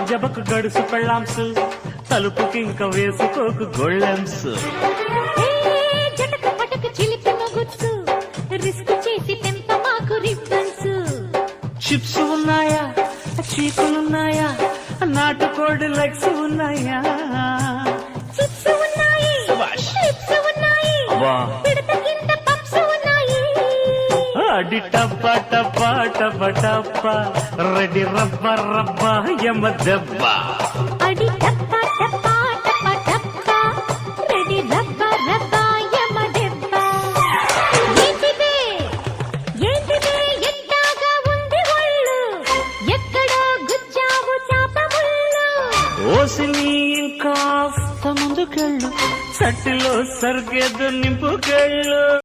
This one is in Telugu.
జబకు గడుసు పెళ్ళాంసు తలుపుకి ఇంక వేసుకోకు గొళ్ళెంసు జటక పటక చిలిపి మొగుచ్చు రిస్క్ చేసి తెంప మాకు రిబ్బన్స్ చిప్స్ ఉన్నాయా చీకులున్నాయా నాటుకోడి లెగ్స్ ఉన్నాయా చిప్స్ ఉన్నాయి చిప్స్ ఉన్నాయి వా పిడత కింద పప్స్ ఉన్నాయి అడి టప్ప టప్ప టప్ప టప్ప రెడీ రబ్బ రబ్బ యమ దెబ్బ అడి టప్ప టప్ప టప్ప టప్ప రెడీ రబ్బ రబ్బ యమ దెబ్బ ఏంటిదే ఎట్టాగా ఉంది ఒళ్ళు ఎక్కడో గుచ్చావు చాప ముళ్ళు ఓసిని ఇంకాస్త ముందుకెళ్ళు చట్టిలో సరిగేదు నింపుకెళ్ళు